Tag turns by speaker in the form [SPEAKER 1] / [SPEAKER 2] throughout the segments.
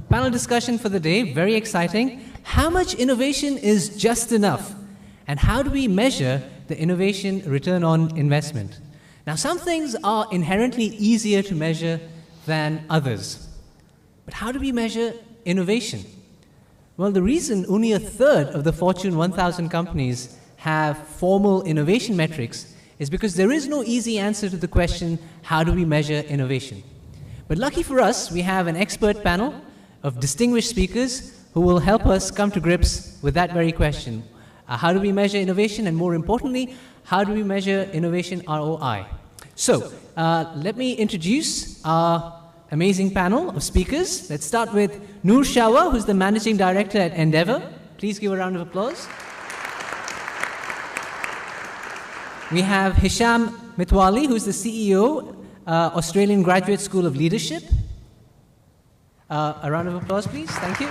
[SPEAKER 1] Panel discussion for the day, very exciting. How much innovation is just enough? And how do we measure the innovation return on investment? Now, some things are inherently easier to measure than others. But how do we measure innovation? Well, the reason only a third of the Fortune 1000 companies have formal innovation metrics is because there is no easy answer to the question, how do we measure innovation? But lucky for us, we have an expert panel of distinguished speakers who will help us come to grips with that very question. How do we measure innovation? And more importantly, how do we measure innovation ROI? So, let me introduce our amazing panel of speakers. Let's start with Noor Shawa, who's the Managing Director at Endeavour. Please give a round of applause. We have Hisham Mitwali, who's the CEO, Australian Graduate School of Leadership. A round of applause, please. Thank you.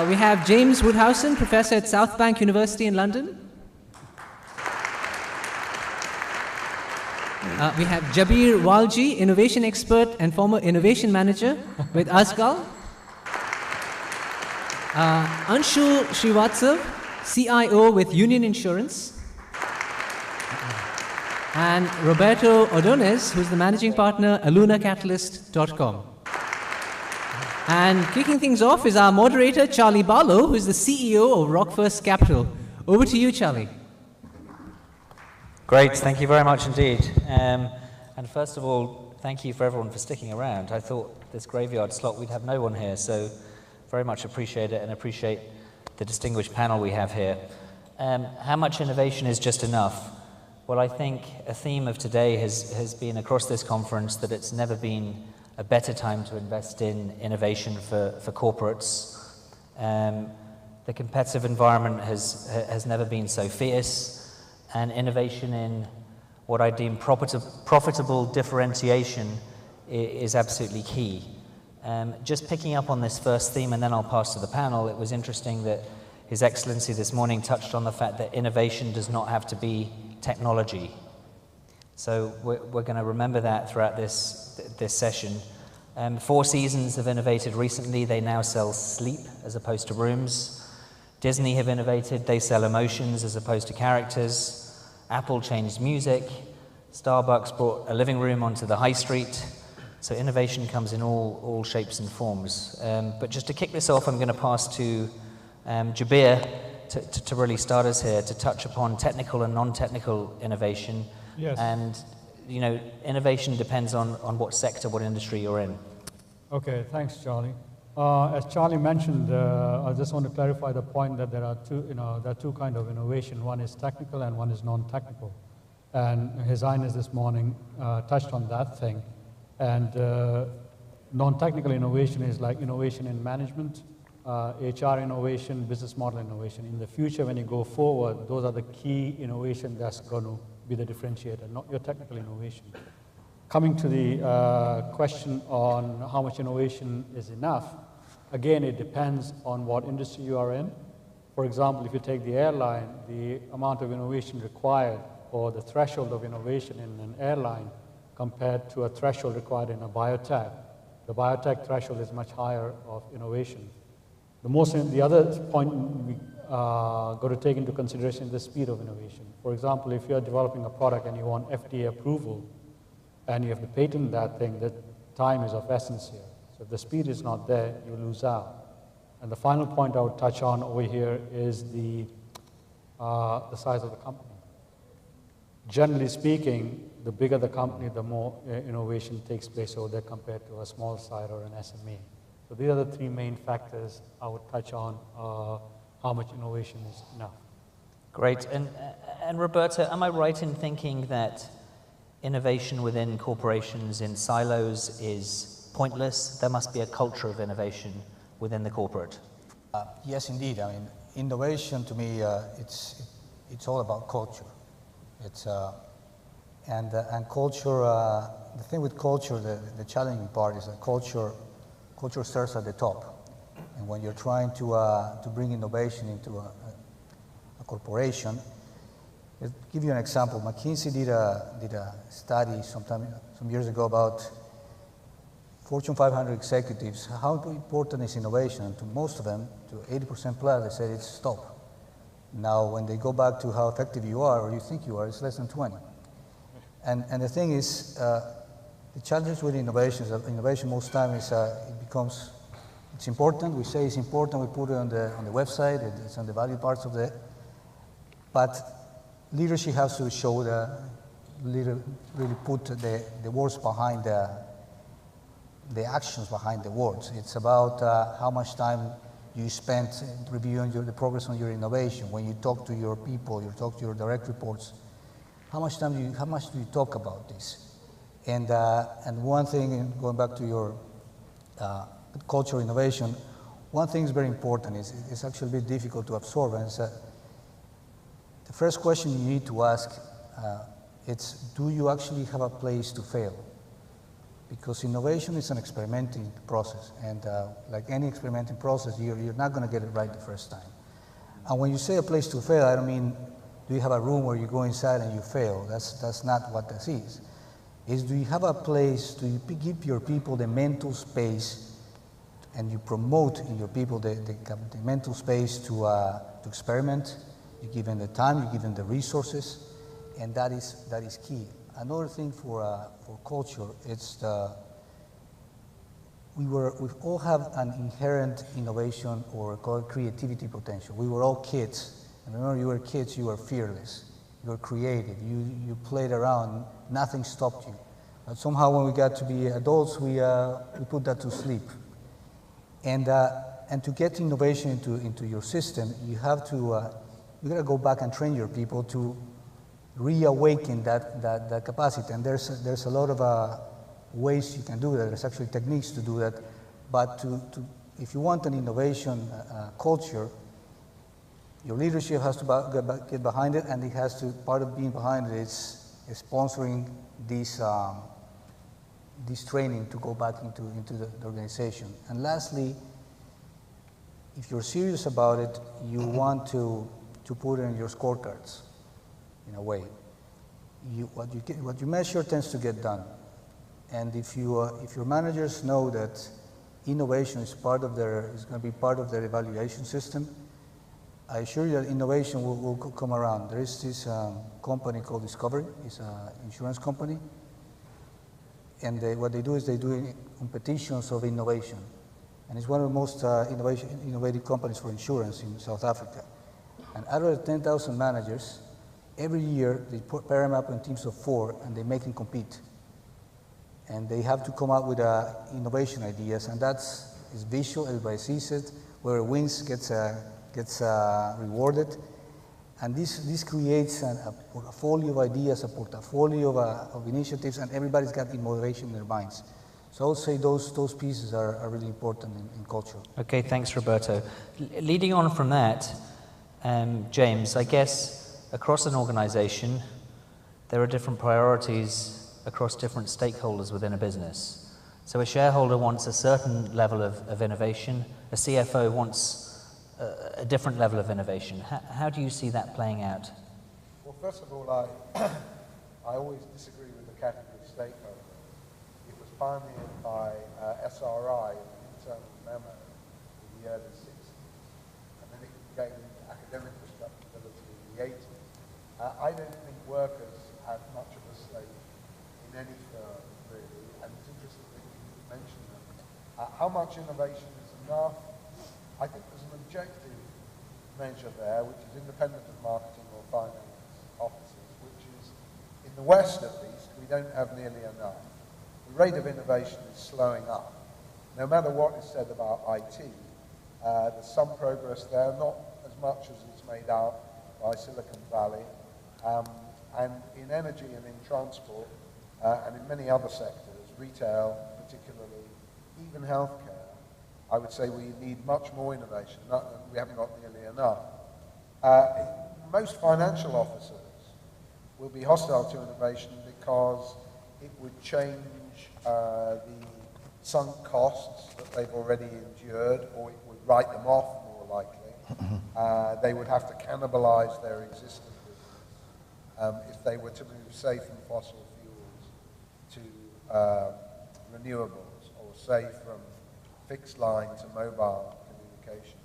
[SPEAKER 1] We have James Woodhousen, Professor at South Bank University in London. We have Jabir Walji, Innovation Expert and former Innovation Manager with Asgal. Anshul Srivatsav, CIO with Union Insurance. And Roberto Ordonez, who's the Managing Partner, alunacatalyst.com. And kicking things off is our moderator, Charlie Barlow, who's the CEO of Rockfirst Capital. Over to you, Charlie.
[SPEAKER 2] Great, thank you very much indeed. And first of all, thank you for everyone for sticking around. I thought this graveyard slot we'd have no one here, so very much appreciate it and appreciate the distinguished panel we have here. How much innovation is just enough? Well, I think a theme of today has been across this conference that it's never been a better time to invest in innovation for corporates. The competitive environment has never been so fierce, and innovation in what I deem profitable differentiation is absolutely key. Just picking up on this first theme, and then I'll pass to the panel, it was interesting that His Excellency this morning touched on the fact that innovation does not have to be technology. So we're going to remember that throughout this session. Four Seasons have innovated recently. They now sell sleep as opposed to rooms. Disney have innovated. They sell emotions as opposed to characters. Apple changed music. Starbucks brought a living room onto the high street. So innovation comes in all shapes and forms. But just to kick this off, I'm going to pass to Jabir to really start us here, to touch upon technical and non-technical innovation.
[SPEAKER 3] Yes.
[SPEAKER 2] And, you know, innovation depends on what sector, what industry you're in.
[SPEAKER 3] Okay, thanks, Charlie. As Charlie mentioned, I just want to clarify the point that there are two kinds of innovation. One is technical and one is non-technical. And His Highness this morning touched on that thing. And non-technical innovation is like innovation in management, HR innovation, business model innovation. In the future, when you go forward, those are the key innovation that's going to be the differentiator, not your technical innovation. Coming to the question on how much innovation is enough, again, it depends on what industry you are in. For example, if you take the airline, the amount of innovation required or the threshold of innovation in an airline compared to a threshold required in a biotech. The biotech threshold is much higher of innovation. The other point we got to take into consideration is the speed of innovation. For example, if you're developing a product and you want FDA approval and you have to patent that thing, the time is of essence here. So if the speed is not there, you lose out. And the final point I would touch on over here is the size of the company. Generally speaking, the bigger the company, the more innovation takes place over there compared to a small site or an SME. So these are the three main factors I would touch on how much innovation is enough.
[SPEAKER 2] Great. And Roberta, am I right in thinking that innovation within corporations in silos is pointless? There must be a culture of innovation within the corporate.
[SPEAKER 4] Yes, indeed. I mean, innovation to me, it's all about culture. It's and culture. The thing with culture, the challenging part is that culture starts at the top, and when you're trying to bring innovation into a corporation, I'll give you an example. McKinsey did a study some years ago about Fortune 500 executives, how important is innovation? And to most of them, to 80% plus, they said it's stop. Now, when they go back to how effective you are, or you think you are, it's less than 20. And the thing is, the challenges with innovation is that innovation most times it's important. We say it's important. We put it on the website. It's on the value parts of it. But leadership has to show really put the words behind the actions behind the words. It's about how much time you spent reviewing the progress on your innovation. When you talk to your people, you talk to your direct reports. How much do you talk about this? And one thing, going back to your culture innovation, one thing is very important. It's actually a bit difficult to absorb, and it's the first question you need to ask. It's, do you actually have a place to fail? Because innovation is an experimenting process, and like any experimenting process, you're not going to get it right the first time. And when you say a place to fail, I don't mean, do you have a room where you go inside and you fail? That's not what this is. Is, do you have a place, do you give your people the mental space, and you promote in your people the mental space to experiment? You give them the time, you give them the resources, and that is key. Another thing for culture, it's we all have an inherent innovation or called creativity potential. We were all kids, and remember, you were kids, you were fearless, you were creative, you played around, nothing stopped you. But somehow, when we got to be adults, we put that to sleep. And to get innovation into your system, you have to you got to go back and train your people to reawaken that capacity. And there's a lot of ways you can do that. There's actually techniques to do that. But if you want an innovation culture, your leadership has to get behind it, and it has to, part of being behind it is sponsoring this training to go back into the organization. And lastly, if you're serious about it, you want to put it in your scorecards. In a way, what you measure tends to get done, and if your managers know that innovation is going to be part of their evaluation system, I assure you that innovation will come around. There is this company called Discovery. It's an insurance company, and what they do is they do competitions of innovation, and it's one of the most innovative companies for insurance in South Africa. And out of the 10,000 managers, every year, they pair them up in teams of 4, and they make them compete. And they have to come up with innovation ideas, and it's visual. Everybody sees it. Whoever wins gets rewarded. And this creates a portfolio of ideas, a portfolio of initiatives, and everybody's got innovation in their minds. So I would say those pieces are really important in culture.
[SPEAKER 2] Okay, thanks, Roberto. Leading on from that, James, I guess across an organization, there are different priorities across different stakeholders within a business. So a shareholder wants a certain level of innovation, a CFO wants a different level of innovation. How do you see that playing out?
[SPEAKER 5] Well, first of all, I always disagree with the category of stakeholder. It was pioneered by SRI in an internal memo in the early 60s, and then it became academic responsibility in the 80s. I don't think workers have much of a stake in any firm, really, and it's interesting that you mentioned that. How much innovation is enough? I think there's an objective measure there, which is independent of marketing or finance officers, which is, in the West at least, we don't have nearly enough. The rate of innovation is slowing up. No matter what is said about IT, there's some progress there, not as much as is made out by Silicon Valley. And in energy and in transport, and in many other sectors, retail particularly, even healthcare, I would say we need much more innovation. We haven't got nearly enough. Most financial officers will be hostile to innovation because it would change the sunk costs that they've already endured, or it would write them off more likely. They would have to cannibalize their existing business if they were to move, say, from fossil fuels to renewables or say from fixed line to mobile communications.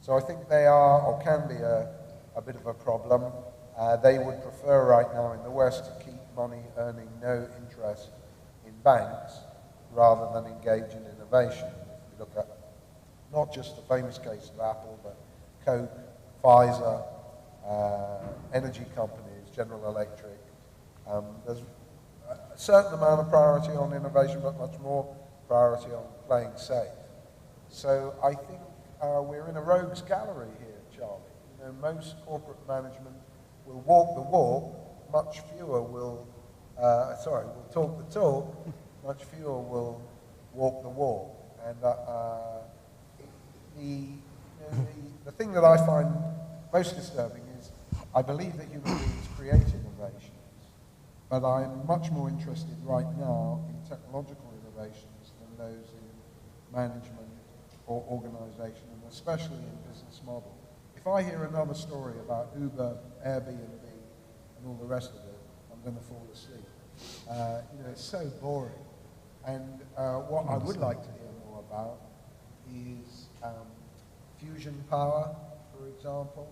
[SPEAKER 5] So I think they are, or can be, a bit of a problem. They would prefer right now in the West to keep money earning no interest in banks rather than engage in innovation. If you look at not just the famous case of Apple, but Coke, Pfizer, energy companies, General Electric, there's a certain amount of priority on innovation, but much more priority on playing safe. So I think we're in a rogues gallery here, Charlie. You know, most corporate management will walk the walk, much fewer will, will talk the talk, much fewer will walk the walk. And the thing that I find most disturbing is I believe that human beings create innovations, but I'm much more interested right now in technological innovations than those in management or organization, and especially in business model. If I hear another story about Uber, Airbnb, and all the rest of it, I'm going to fall asleep. You know, it's so boring. And what I would like to hear more about is fusion power, for example.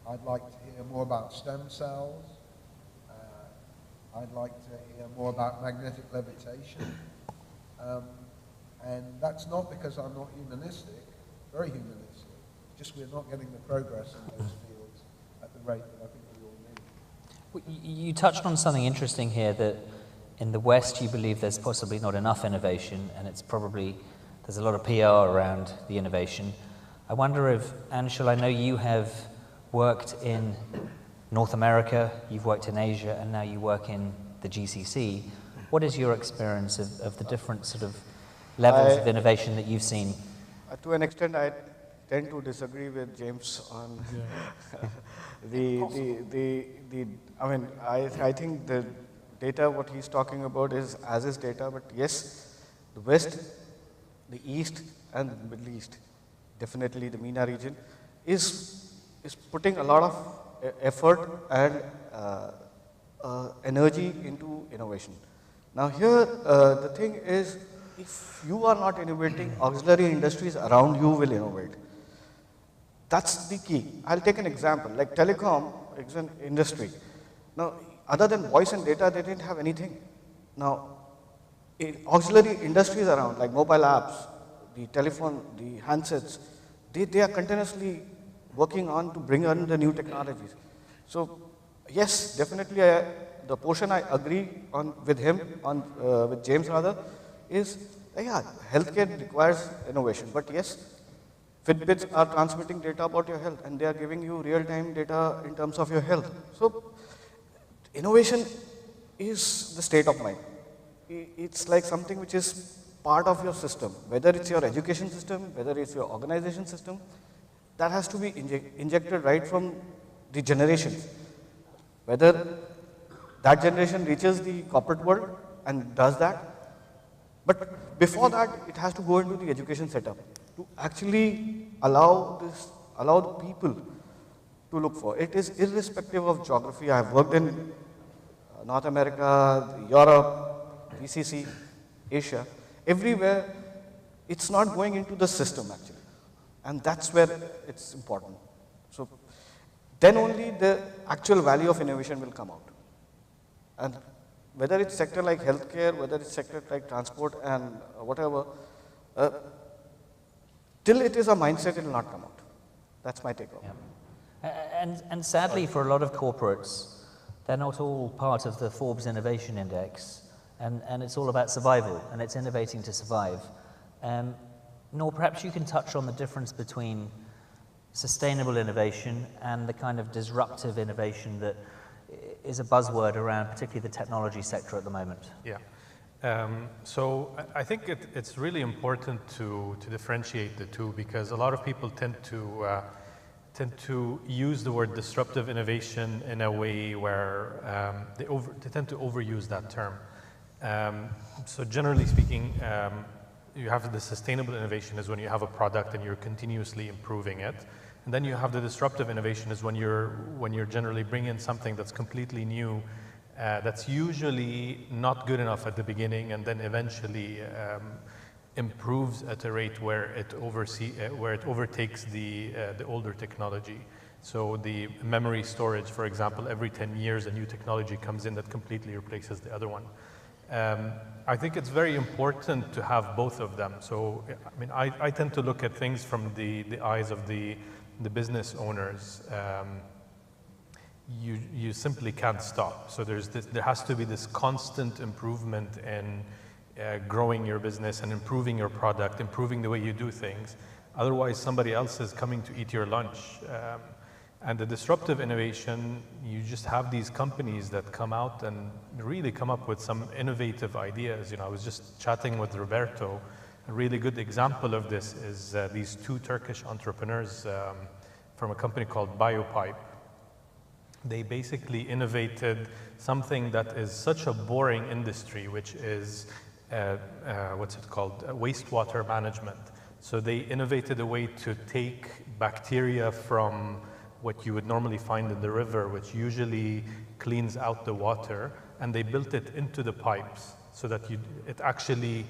[SPEAKER 5] I'd like to hear more about stem cells. I'd like to hear more about magnetic levitation. And that's not because I'm not humanistic, very humanistic, just we're not getting the progress in those fields at the rate that I think we all need.
[SPEAKER 2] Well, you touched on something interesting here, that in the West you believe there's possibly not enough innovation, and it's probably, there's a lot of PR around the innovation. I wonder if, Anshul, I know you have worked in North America, you've worked in Asia, and now you work in the GCC. What is your experience of the different sort of levels of innovation that you've seen?
[SPEAKER 6] To an extent, I tend to disagree with James on I think the data, what he's talking about is as is data, but yes, the West, the East, and the Middle East, definitely the MENA region, is putting a lot of effort and energy into innovation. Now here, the thing is, if you are not innovating, auxiliary industries around you will innovate. That's the key. I'll take an example, like telecom is an industry. Now, other than voice and data, they didn't have anything. Now, auxiliary industries around, like mobile apps, the telephone, the handsets, they are continuously working on to bring on the new technologies. So, yes, definitely, the portion I agree on with him, with James rather, is, yeah, healthcare requires innovation, but yes, Fitbits are transmitting data about your health, and they are giving you real-time data in terms of your health. So, innovation is the state of mind. It's like something which is part of your system, whether it's your education system, whether it's your organization system, that has to be injected right from the generations. Whether that generation reaches the corporate world and does that, but before that, it has to go into the education setup to actually allow the people to look for. It is irrespective of geography. I have worked in North America, Europe, GCC, Asia, everywhere. It's not going into the system actually, and that's where it's important. So then only the actual value of innovation will come out. And whether it's sector like healthcare, whether it's sector like transport and whatever, till it is a mindset, it will not come out. That's my take on it.
[SPEAKER 2] Yeah. And sadly, for a lot of corporates, they're not all part of the Forbes Innovation Index, and it's all about survival, and it's innovating to survive. Nor perhaps you can touch on the difference between sustainable innovation and the kind of disruptive innovation that is a buzzword around particularly the technology sector at the moment.
[SPEAKER 7] Yeah. So I think it's really important to differentiate the two, because a lot of people tend to use the word disruptive innovation in a way where they tend to overuse that term. So generally speaking, you have the sustainable innovation is when you have a product and you're continuously improving it. And then you have the disruptive innovation is when you're generally bringing in something that's completely new, that's usually not good enough at the beginning, and then eventually improves at a rate where it overtakes the older technology. So the memory storage, for example, every 10 years a new technology comes in that completely replaces the other one. I think it's very important to have both of them. So, I mean, I tend to look at things from the eyes of the business owners. You simply can't stop. So there has to be this constant improvement in growing your business and improving your product, improving the way you do things. Otherwise, somebody else is coming to eat your lunch. And the disruptive innovation, you just have these companies that come out and really come up with some innovative ideas. You know, I was just chatting with Roberto. A really good example of this is these two Turkish entrepreneurs from a company called Biopipe. They basically innovated something that is such a boring industry, which is, what's it called, wastewater management. So they innovated a way to take bacteria from what you would normally find in the river, which usually cleans out the water, and they built it into the pipes so that it actually,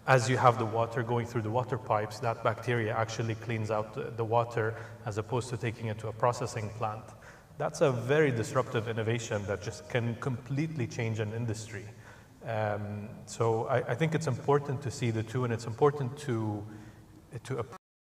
[SPEAKER 7] as you have the water going through the water pipes, that bacteria actually cleans out the water as opposed to taking it to a processing plant. That's a very disruptive innovation that just can completely change an industry. So I think it's important to see the two, and it's important to